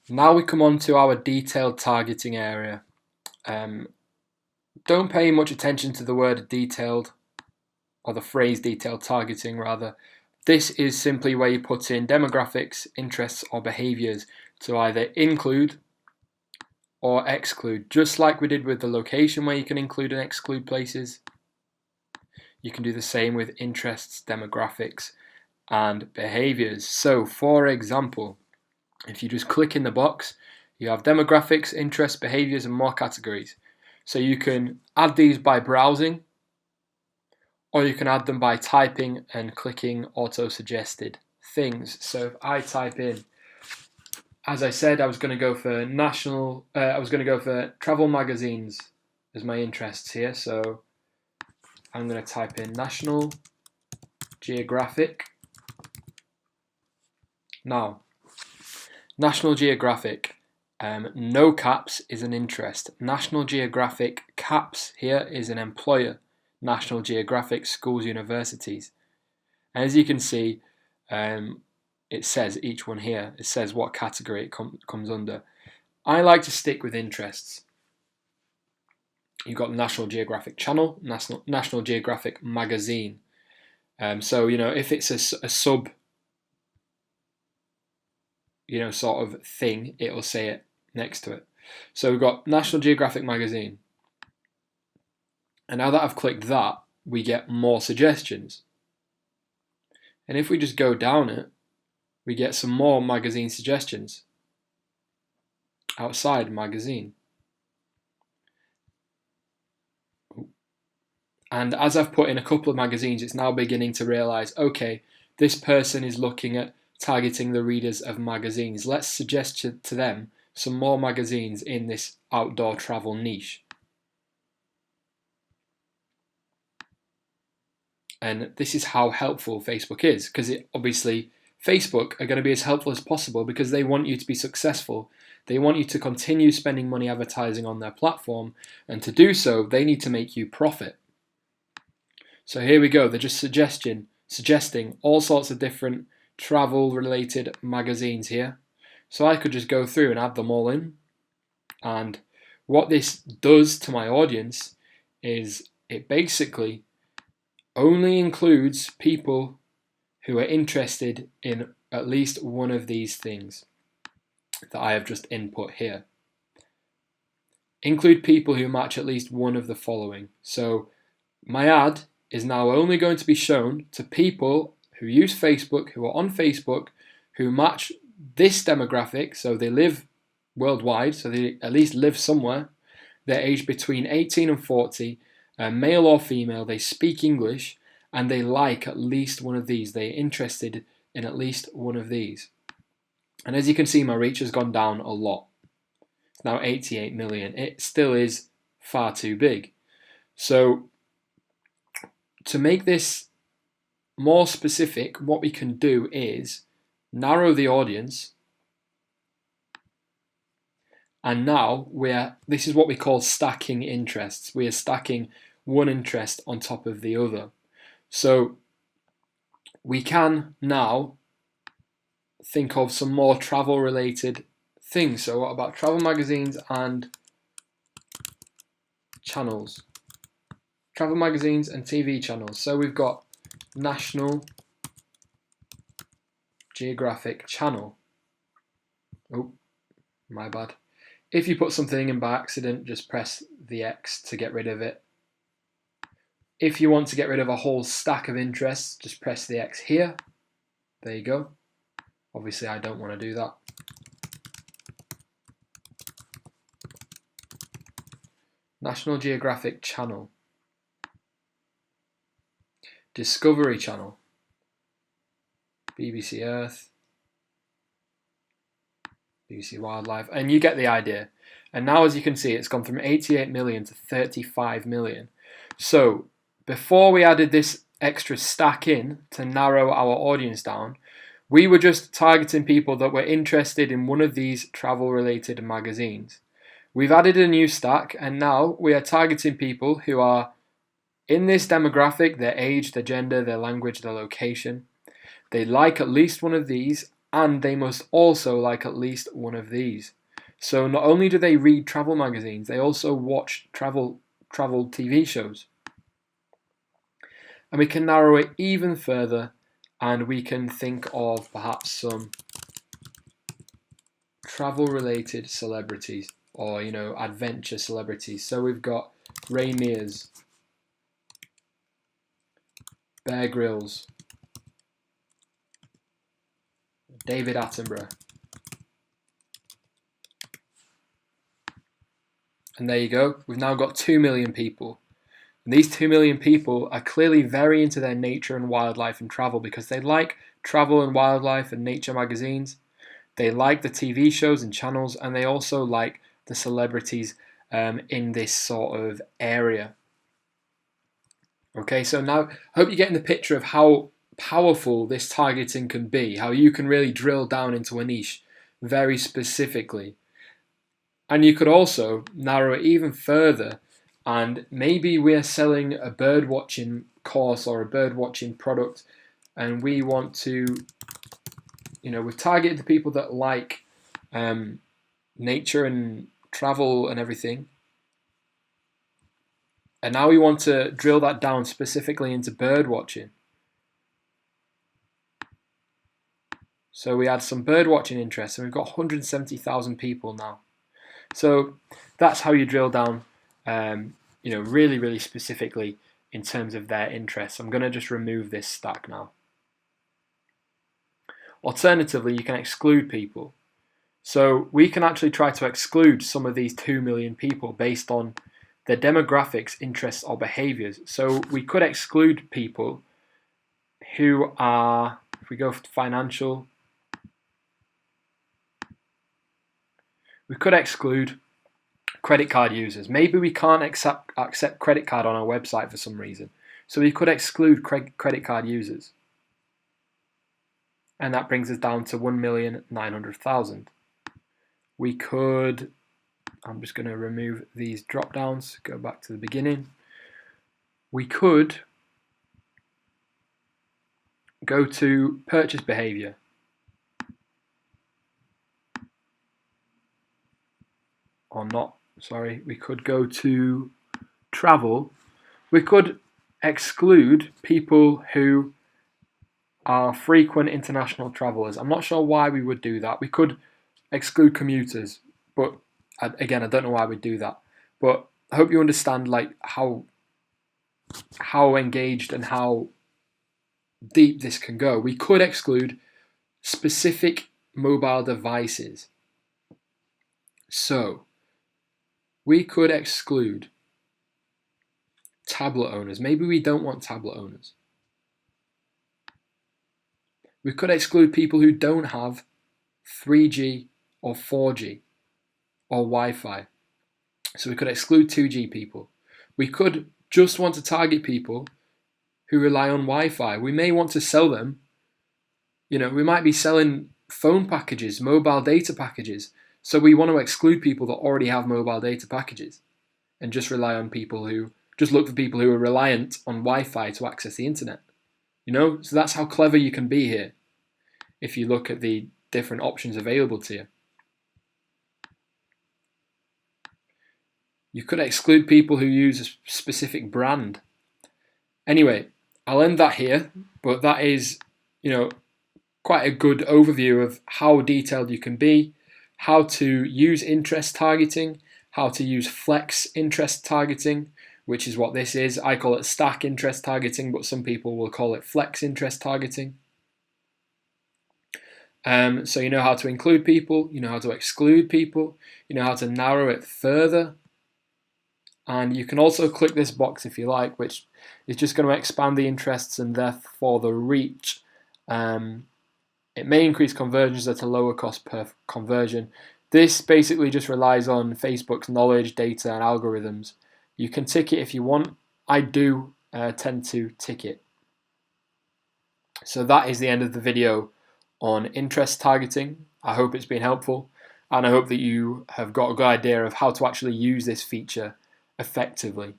Now we come on to our detailed targeting area. Don't pay much attention to the word detailed, or the phrase detailed targeting rather. This is simply where you put in demographics, interests, or behaviours to either include or exclude. Just like we did with the location where you can include and exclude places, you can do the same with interests, demographics, and behaviours. So for example, if you just click in the box, you have demographics, interests, behaviours, and more categories. So you can add these by browsing, or you can add them by typing and clicking auto-suggested things. So if I type in, as I said, I was going to go for travel magazines as my interests here. So I'm going to type in National Geographic. Now, National Geographic, no caps is an interest. National Geographic caps here is an employer. National Geographic schools, universities. And as you can see, it says each one here. It says what category it comes under. I like to stick with interests. You've got National Geographic Channel, National Geographic Magazine. So if it's a sub, sort of thing, it'll say it next to it. So we've got National Geographic Magazine. And now that I've clicked that, we get more suggestions. And if we just go down it, we get some more magazine suggestions. Outside magazine. And as I've put in a couple of magazines, it's now beginning to realize, okay, this person is looking at targeting the readers of magazines. Let's suggest to them some more magazines in this outdoor travel niche. And this is how helpful Facebook is, because obviously Facebook are going to be as helpful as possible because they want you to be successful. They want you to continue spending money advertising on their platform, and to do so, they need to make you profit. So here we go. They're just suggesting all sorts of different travel-related magazines here. So I could just go through and add them all in. And what this does to my audience is it basically only includes people who are interested in at least one of these things that I have just input here. Include people who match at least one of the following. So my ad is now only going to be shown to people who use Facebook, who are on Facebook, who match this demographic, so they live worldwide, so they at least live somewhere. They're aged between 18 and 40, male or female, they speak English, and they like at least one of these. They're interested in at least one of these. And as you can see, my reach has gone down a lot. It's now 88 million. It still is far too big. So to make this more specific, what we can do is narrow the audience. And now this is what we call stacking interests. We are stacking one interest on top of the other. So we can now think of some more travel related things. So what about travel magazines and channels? Travel magazines and TV channels. So we've got National Geographic Channel. Oh, my bad. If you put something in by accident, just press the X to get rid of it. If you want to get rid of a whole stack of interests, just press the X here. There you go. Obviously, I don't want to do that. National Geographic Channel. Discovery Channel. BBC Earth. BBC Wildlife. And you get the idea. And now, as you can see, it's gone from 88 million to 35 million. So before we added this extra stack in to narrow our audience down, we were just targeting people that were interested in one of these travel-related magazines. We've added a new stack, and now we are targeting people who are in this demographic, their age, their gender, their language, their location. They like at least one of these, and they must also like at least one of these. So not only do they read travel magazines, they also watch travel TV shows. And we can narrow it even further, and we can think of perhaps some travel related celebrities, or adventure celebrities. So we've got Ray Mears, Bear Grylls, David Attenborough. And there you go. We've now got 2 million people. And these 2 million people are clearly very into their nature and wildlife and travel, because they like travel and wildlife and nature magazines. They like the TV shows and channels, and they also like the celebrities in this sort of area. Okay, so now I hope you're getting the picture of how powerful this targeting can be, how you can really drill down into a niche very specifically. And you could also narrow it even further, and maybe we're selling a bird watching course or a bird watching product, and we want to, we've targeted the people that like nature and travel and everything. And now we want to drill that down specifically into bird watching. So we add some bird watching interest, and we've got 170,000 people now. So that's how you drill down, really, really specifically in terms of their interests. I'm going to just remove this stack now. Alternatively, you can exclude people. So we can actually try to exclude some of these 2 million people based on their demographics, interests, or behaviours. So we could exclude people who are, if we go for financial, we could exclude credit card users. Maybe we can't accept credit card on our website for some reason. So we could exclude credit card users. And that brings us down to 1,900,000. We could, I'm just going to remove these drop downs, go back to the beginning. We could go to purchase behavior. Or not, sorry, we could go to travel. We could exclude people who are frequent international travelers. I'm not sure why we would do that. We could exclude commuters, but again, I don't know why we'd do that. But I hope you understand how engaged and how deep this can go. We could exclude specific mobile devices. So we could exclude tablet owners. Maybe we don't want tablet owners. We could exclude people who don't have 3G or 4G or Wi-Fi. So we could exclude 2G people. We could just want to target people who rely on Wi-Fi. We may want to sell them, we might be selling phone packages, mobile data packages. So we want to exclude people that already have mobile data packages and just rely on people who, just look for people who are reliant on Wi-Fi to access the internet. So that's how clever you can be here if you look at the different options available to you. You could exclude people who use a specific brand. Anyway, I'll end that here, but that is, quite a good overview of how detailed you can be, how to use interest targeting, how to use flex interest targeting, which is what this is. I call it stack interest targeting, but some people will call it flex interest targeting. So you know how to include people, you know how to exclude people, you know how to narrow it further. And you can also click this box if you like, which is just going to expand the interests and therefore the reach. It may increase conversions at a lower cost per conversion. This basically just relies on Facebook's knowledge, data, and algorithms. You can tick it if you want. I do tend to tick it. So that is the end of the video on interest targeting. I hope it's been helpful, and I hope that you have got a good idea of how to actually use this feature effectively.